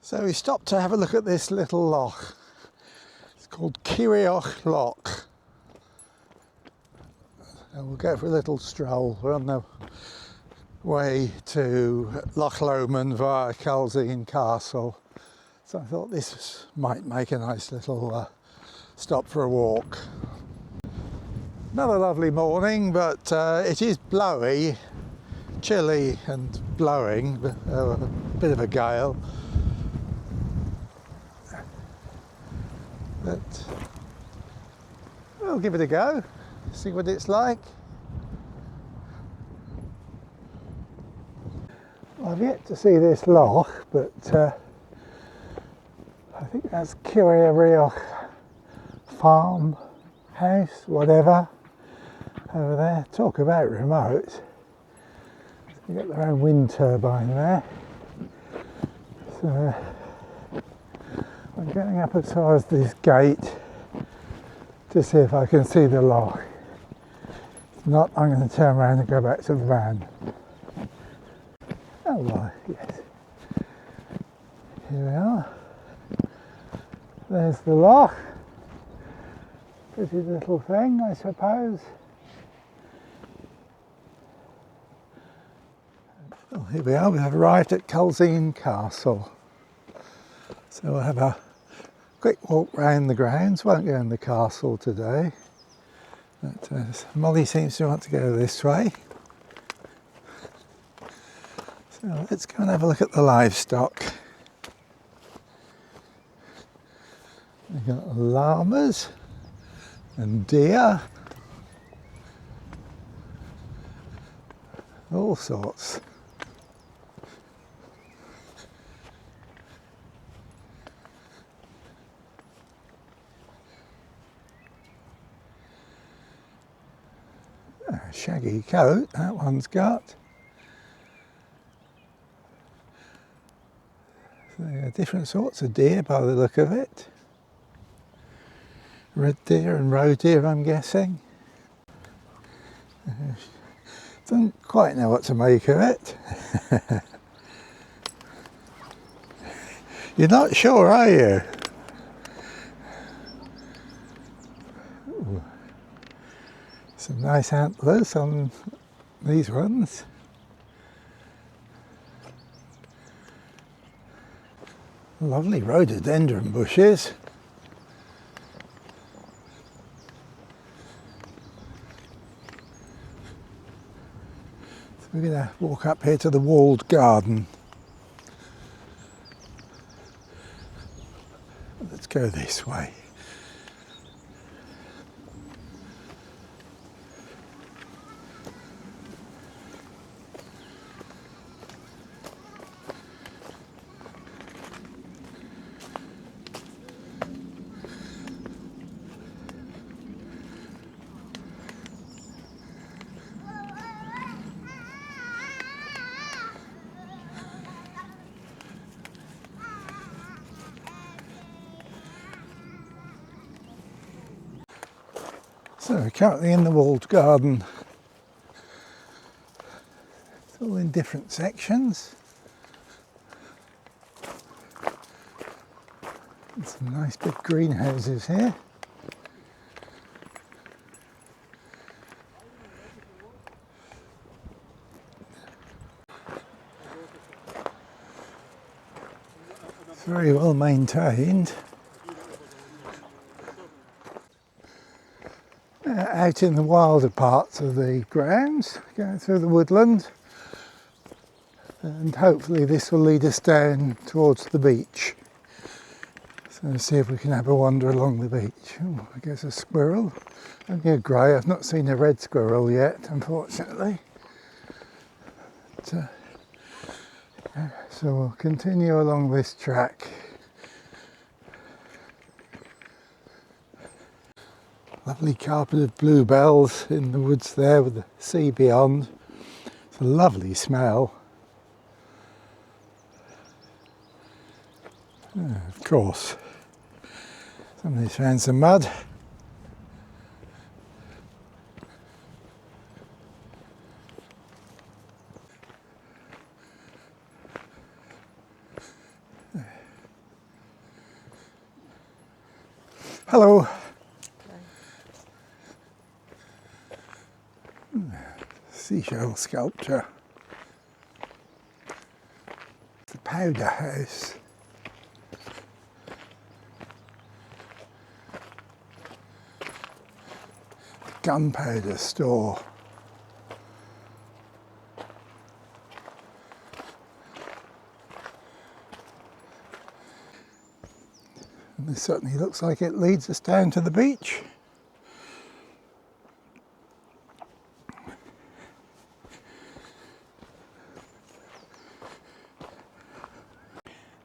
So we stopped to have a look at this little loch. It's called Culzean Loch. And we'll go for a little stroll. We're on the way to Loch Lomond via Culzean Castle. So I thought this might make a nice little stop for a walk. Another lovely morning, but it is blowy, chilly and blowing, a bit of a gale. But we'll give it a go, see what it's like. I've yet to see this loch, but I think that's Culzean farm house, whatever, over there. Talk about remote. They've got their own wind turbine there. So I'm getting up as far as this gate to see if I can see the loch. If not, I'm going to turn around and go back to the van. Oh well, yes. Here we are. There's the loch. Pretty little thing, I suppose. Well, here we are. We have arrived at Culzean Castle. So we'll have a quick walk round the grounds. Won't go in the castle today. But Molly seems to want to go this way. So let's go and have a look at the livestock. We've got llamas and deer. All sorts. A shaggy coat that one's got. So there are different sorts of deer by the look of it. Red deer and roe deer, I'm guessing. Don't quite know what to make of it. You're not sure, are you? Ooh. Some nice antlers on these ones. Lovely rhododendron bushes. So we're going to walk up here to the walled garden. Let's go this way. So we're currently in the walled garden. It's all in different sections. And some nice big greenhouses here. It's very well maintained. Out in the wilder parts of the grounds, going through the woodland, and hopefully this will lead us down towards the beach. So let's see if we can have a wander along the beach. Oh, I guess a squirrel, only a grey. I've not seen a red squirrel yet, unfortunately. But, so we'll continue along this track. Lovely carpeted bluebells in the woods there with the sea beyond. It's a lovely smell. Of course, somebody's found some mud. Hello. Seashell sculpture. The powder house. Gunpowder store. And this certainly looks like it leads us down to the beach.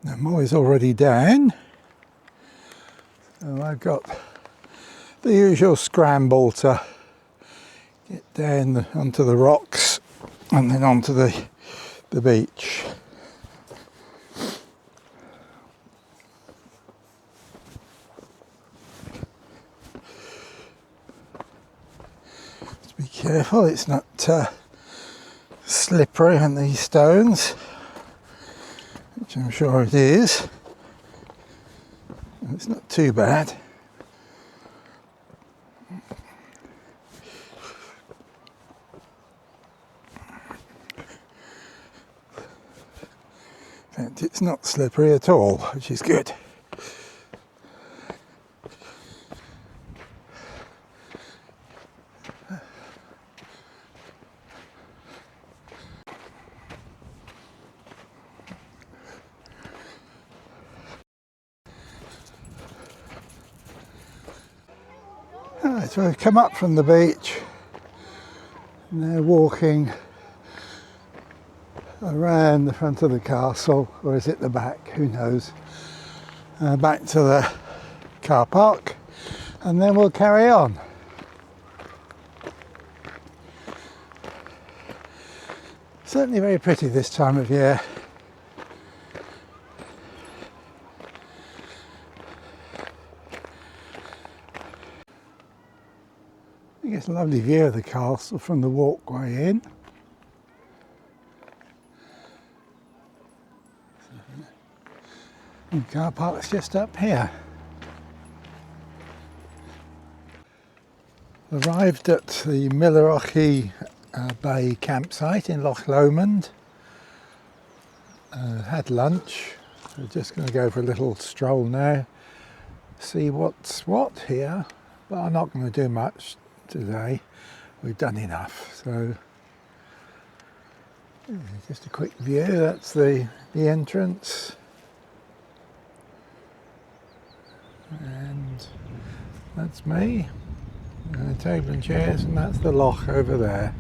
Now Molly's already down, so I've got the usual scramble to get down onto the rocks and then onto the beach. Just be careful it's not slippery on these stones, which I'm sure it is. It's not too bad. In fact, it's not slippery at all, which is good. Right, so we've come up from the beach and they're walking around the front of the castle, or is it the back, who knows, back to the car park, and then we'll carry on. Certainly very pretty this time of year. You get a lovely view of the castle from the walkway in. The car park's just up here. Arrived at the Loch Bay campsite in Loch Lomond. Had lunch. We're just going to go for a little stroll now. See what's what here. But I'm not going to do much today. We've done enough. So just a quick view. That's the entrance. And that's me, and a table and chairs, and that's the loch over there.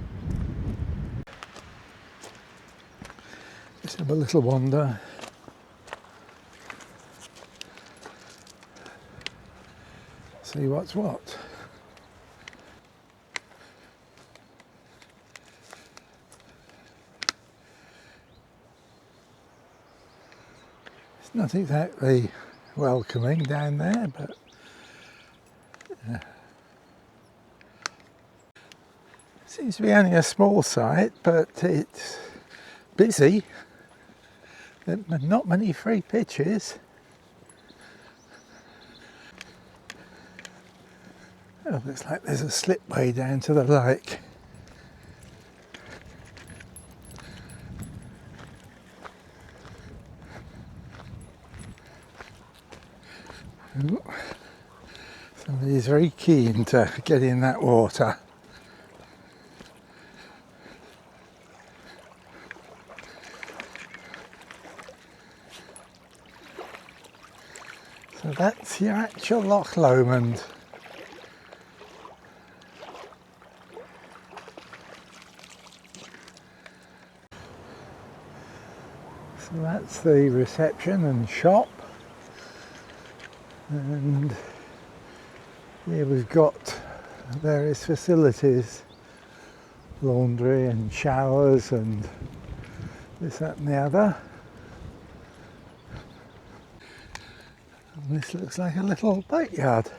Just have a little wander. See what's what. It's not exactly welcoming down there, but seems to be only a small site, but it's busy. There are not many free pitches. Oh, looks like there's a slipway down to the lake. Ooh. Somebody's very keen to get in that water. So that's your actual Loch Lomond. So that's the reception and shop. And here we've got various facilities, laundry and showers and this, that and the other. And this looks like a little boatyard.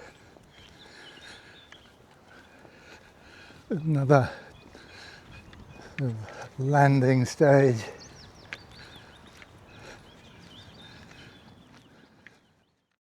Another sort of landing stage.